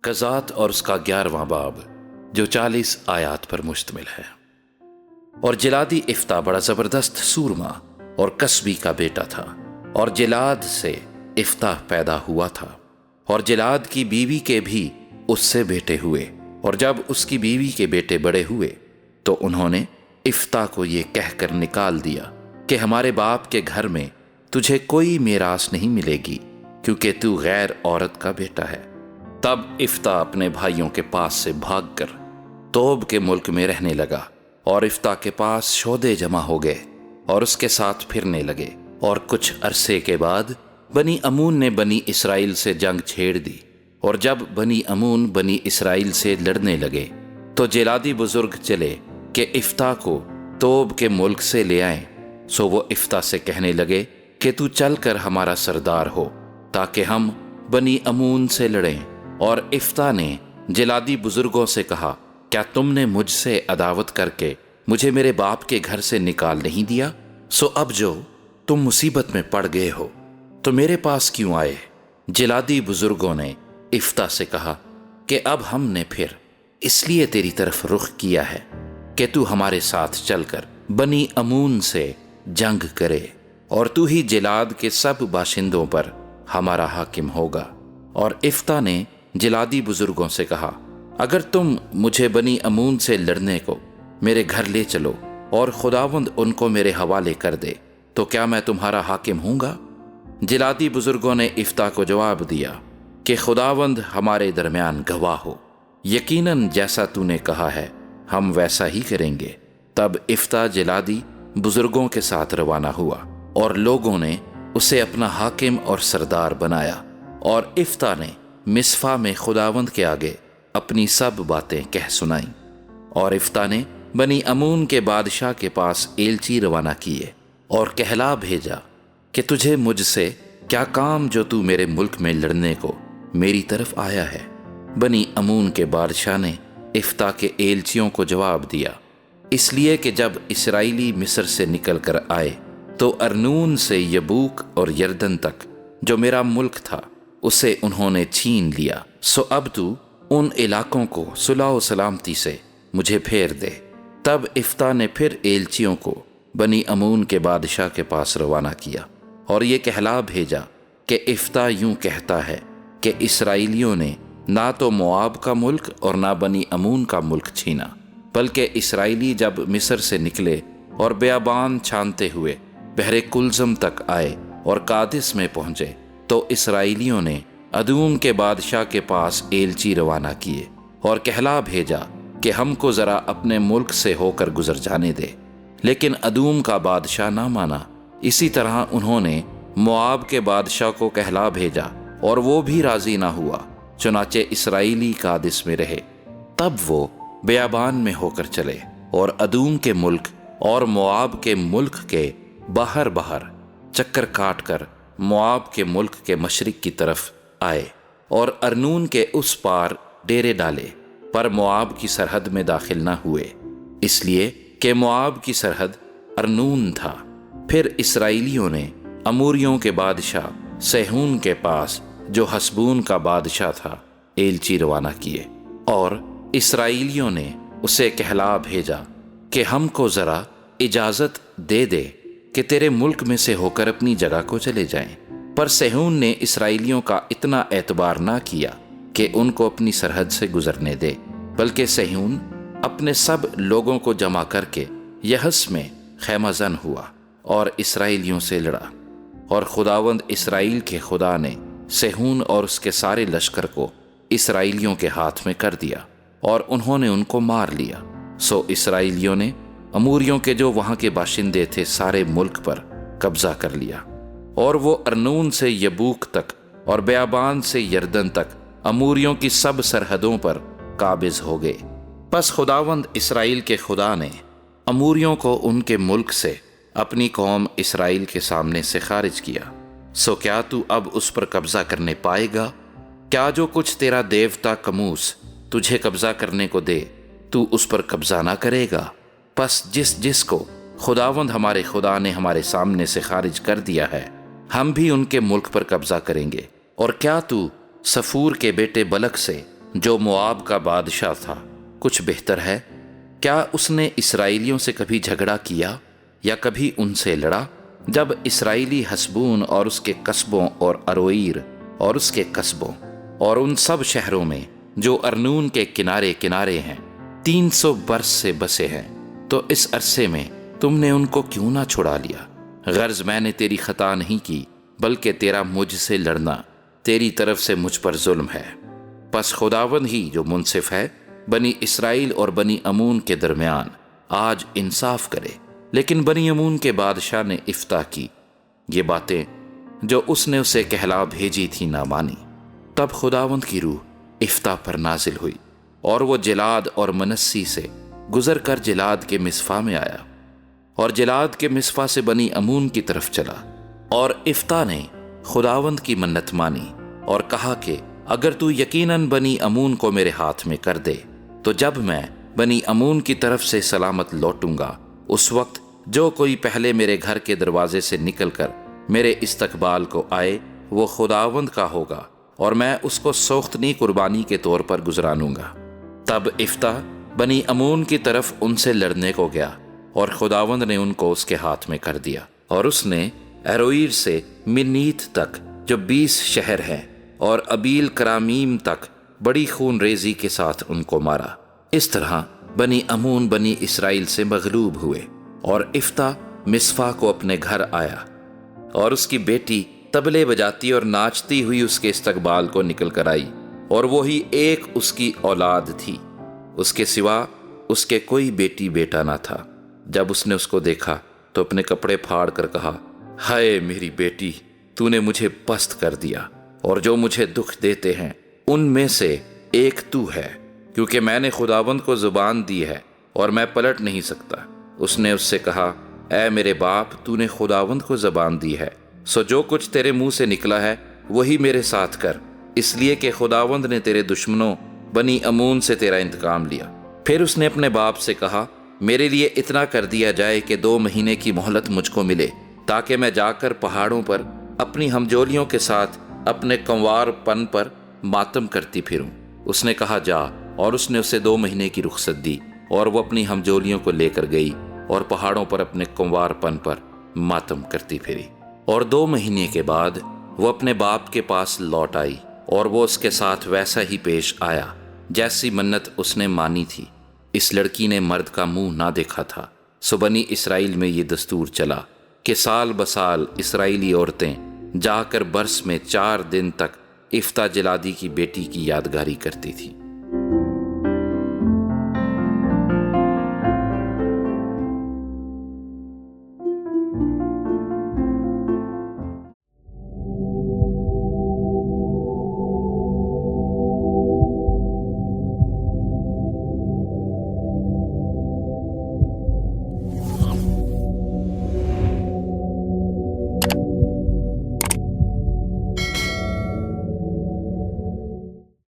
قضات اور اس کا 11واں باب جو 40 آیات پر مشتمل ہے۔ اور جلادی افتح بڑا زبردست سورما اور کسبی کا بیٹا تھا، اور جلاد سے افتح پیدا ہوا تھا، اور جلاد کی بیوی کے بھی اس سے بیٹے ہوئے۔ اور جب اس کی بیوی کے بیٹے بڑے ہوئے تو انہوں نے افتح کو یہ کہہ کر نکال دیا کہ ہمارے باپ کے گھر میں تجھے کوئی میراث نہیں ملے گی، کیونکہ تو غیر عورت کا بیٹا ہے۔ تب افتح اپنے بھائیوں کے پاس سے بھاگ کر توب کے ملک میں رہنے لگا، اور افتح کے پاس شودے جمع ہو گئے اور اس کے ساتھ پھرنے لگے۔ اور کچھ عرصے کے بعد بنی امون نے بنی اسرائیل سے جنگ چھیڑ دی، اور جب بنی امون بنی اسرائیل سے لڑنے لگے تو جلادی بزرگ چلے کہ افتح کو توب کے ملک سے لے آئیں۔ سو وہ افتح سے کہنے لگے کہ تو چل کر ہمارا سردار ہو تاکہ ہم بنی امون سے لڑیں۔ اور افتح نے جلادی بزرگوں سے کہا، کیا تم نے مجھ سے عداوت کر کے مجھے میرے باپ کے گھر سے نکال نہیں دیا؟ سو اب جو تم مصیبت میں پڑ گئے ہو تو میرے پاس کیوں آئے؟ جلادی بزرگوں نے افتح سے کہا کہ اب ہم نے پھر اس لیے تیری طرف رخ کیا ہے کہ تو ہمارے ساتھ چل کر بنی امون سے جنگ کرے، اور تو ہی جلاد کے سب باشندوں پر ہمارا حاکم ہوگا۔ اور افتح نے جلادی بزرگوں سے کہا، اگر تم مجھے بنی امون سے لڑنے کو میرے گھر لے چلو اور خداوند ان کو میرے حوالے کر دے تو کیا میں تمہارا حاکم ہوں گا؟ جلادی بزرگوں نے افتح کو جواب دیا کہ خداوند ہمارے درمیان گواہ ہو، یقیناً جیسا تو نے کہا ہے ہم ویسا ہی کریں گے۔ تب افتح جلادی بزرگوں کے ساتھ روانہ ہوا، اور لوگوں نے اسے اپنا حاکم اور سردار بنایا۔ اور افتح نے مصفا میں خداوند کے آگے اپنی سب باتیں کہہ سنائیں۔ اور افتح نے بنی امون کے بادشاہ کے پاس ایلچی روانہ کیے اور کہلا بھیجا کہ تجھے مجھ سے کیا کام جو تو میرے ملک میں لڑنے کو میری طرف آیا ہے؟ بنی امون کے بادشاہ نے افتح کے ایلچیوں کو جواب دیا، اس لیے کہ جب اسرائیلی مصر سے نکل کر آئے تو ارنون سے یبوک اور یردن تک جو میرا ملک تھا اسے انہوں نے چھین لیا۔ سو اب تو ان علاقوں کو صلح و سلامتی سے مجھے پھیر دے۔ تب افتح نے پھر ایلچیوں کو بنی امون کے بادشاہ کے پاس روانہ کیا اور یہ کہلا بھیجا کہ افتح یوں کہتا ہے کہ اسرائیلیوں نے نہ تو مواب کا ملک اور نہ بنی امون کا ملک چھینا، بلکہ اسرائیلی جب مصر سے نکلے اور بیابان چھانتے ہوئے بحر کلزم تک آئے اور قادس میں پہنچے تو اسرائیلیوں نے ادوم کے بادشاہ کے پاس ایلچی روانہ کیے اور کہلا بھیجا کہ ہم کو ذرا اپنے ملک سے ہو کر گزر جانے دے، لیکن ادوم کا بادشاہ نہ مانا۔ اسی طرح انہوں نے مواب کے بادشاہ کو کہلا بھیجا اور وہ بھی راضی نہ ہوا، چنانچہ اسرائیلی قادس میں رہے۔ تب وہ بیابان میں ہو کر چلے اور ادوم کے ملک اور مواب کے ملک کے باہر چکر کاٹ کر مواب کے ملک کے مشرق کی طرف آئے اور ارنون کے اس پار ڈیرے ڈالے، پر مواب کی سرحد میں داخل نہ ہوئے، اس لیے کہ مواب کی سرحد ارنون تھا۔ پھر اسرائیلیوں نے اموریوں کے بادشاہ سیہون کے پاس جو حسبون کا بادشاہ تھا ایلچی روانہ کیے، اور اسرائیلیوں نے اسے کہلا بھیجا کہ ہم کو ذرا اجازت دے دے کہ تیرے ملک میں سے ہو کر اپنی جگہ کو چلے جائیں۔ پر سیہون نے اسرائیلیوں کا اتنا اعتبار نہ کیا کہ ان کو اپنی سرحد سے گزرنے دے، بلکہ سیہون اپنے سب لوگوں کو جمع کر کے یحس میں خیمہ زن ہوا اور اسرائیلیوں سے لڑا۔ اور خداوند اسرائیل کے خدا نے سیہون اور اس کے سارے لشکر کو اسرائیلیوں کے ہاتھ میں کر دیا اور انہوں نے ان کو مار لیا۔ سو اسرائیلیوں نے اموریوں کے جو وہاں کے باشندے تھے سارے ملک پر قبضہ کر لیا، اور وہ ارنون سے یبوک تک اور بیابان سے یردن تک اموریوں کی سب سرحدوں پر قابض ہو گئے۔ پس خداوند اسرائیل کے خدا نے اموریوں کو ان کے ملک سے اپنی قوم اسرائیل کے سامنے سے خارج کیا۔ سو کیا تو اب اس پر قبضہ کرنے پائے گا؟ کیا جو کچھ تیرا دیوتا کموس تجھے قبضہ کرنے کو دے تو اس پر قبضہ نہ کرے گا؟ پس جس کو خداوند ہمارے خدا نے ہمارے سامنے سے خارج کر دیا ہے ہم بھی ان کے ملک پر قبضہ کریں گے۔ اور کیا تو صفور کے بیٹے بلک سے جو موآب کا بادشاہ تھا، کچھ بہتر ہے؟ کیا اس نے اسرائیلیوں سے کبھی جھگڑا کیا یا کبھی ان سے لڑا؟ جب اسرائیلی حسبون اور اس کے قصبوں اور اروئیر اور اس کے قصبوں اور ان سب شہروں میں جو ارنون کے کنارے کنارے ہیں 300 برس سے بسے ہیں، تو اس عرصے میں تم نے ان کو کیوں نہ چھڑا لیا؟ غرض میں نے تیری خطا نہیں کی، بلکہ تیرا مجھ سے لڑنا تیری طرف سے مجھ پر ظلم ہے۔ پس خداوند ہی جو منصف ہے، بنی اسرائیل اور بنی امون کے درمیان آج انصاف کرے۔ لیکن بنی امون کے بادشاہ نے افتح کی، یہ باتیں جو اس نے اسے کہلا بھیجی تھی نہ مانی۔ تب خداوند کی روح افتح پر نازل ہوئی، اور وہ جلاد اور منسی سے گزر کر جلاد کے مصفا میں آیا، اور جلاد کے مصفا سے بنی امون کی طرف چلا۔ اور افتح نے خداوند کی منت مانی اور کہا کہ اگر تو یقیناً بنی امون کو میرے ہاتھ میں کر دے، تو جب میں بنی امون کی طرف سے سلامت لوٹوں گا، اس وقت جو کوئی پہلے میرے گھر کے دروازے سے نکل کر میرے استقبال کو آئے وہ خداوند کا ہوگا، اور میں اس کو سوختنی قربانی کے طور پر گزرانوں گا۔ تب افتح بنی امون کی طرف ان سے لڑنے کو گیا، اور خداوند نے ان کو اس کے ہاتھ میں کر دیا، اور اس نے اروئیر سے منیت تک جو 20 شہر ہیں اور ابیل کرامیم تک بڑی خون ریزی کے ساتھ ان کو مارا۔ اس طرح بنی امون بنی اسرائیل سے مغلوب ہوئے، اور افتح مصفا کو اپنے گھر آیا، اور اس کی بیٹی طبلے بجاتی اور ناچتی ہوئی اس کے استقبال کو نکل کر آئی، اور وہی ایک اس کی اولاد تھی، اس کے سوا اس کے کوئی بیٹی بیٹا نہ تھا۔ جب اس نے اس کو دیکھا تو اپنے کپڑے پھاڑ کر کہا، ہائے میری بیٹی، تو نے مجھے پست کر دیا، اور جو مجھے دکھ دیتے ہیں ان میں سے ایک تو ہے، کیونکہ میں نے خداوند کو زبان دی ہے اور میں پلٹ نہیں سکتا۔ اس نے اس سے کہا، اے میرے باپ، تو نے خداوند کو زبان دی ہے، سو جو کچھ تیرے منہ سے نکلا ہے وہی میرے ساتھ کر، اس لیے کہ خداوند نے تیرے دشمنوں بنی امون سے تیرا انتقام لیا۔ پھر اس نے اپنے باپ سے کہا، میرے لیے اتنا کر دیا جائے کہ 2 مہینے کی مہلت مجھ کو ملے، تاکہ میں جا کر پہاڑوں پر اپنی ہمجولیوں کے ساتھ اپنے کنوار پن پر ماتم کرتی پھروں۔ اس نے کہا، جا، اور اس نے اسے 2 مہینے کی رخصت دی، اور وہ اپنی ہمجولیوں کو لے کر گئی اور پہاڑوں پر اپنے کنوار پن پر ماتم کرتی پھری۔ اور 2 مہینے کے بعد وہ اپنے باپ کے پاس لوٹ آئی، اور وہ اس کے ساتھ ویسا ہی پیش آیا جیسی منت اس نے مانی تھی۔ اس لڑکی نے مرد کا منہ نہ دیکھا تھا، سو بنی اسرائیل میں یہ دستور چلا کہ سال بسال اسرائیلی عورتیں جا کر برس میں 4 دن تک افتح جلادی کی بیٹی کی یادگاری کرتی تھیں۔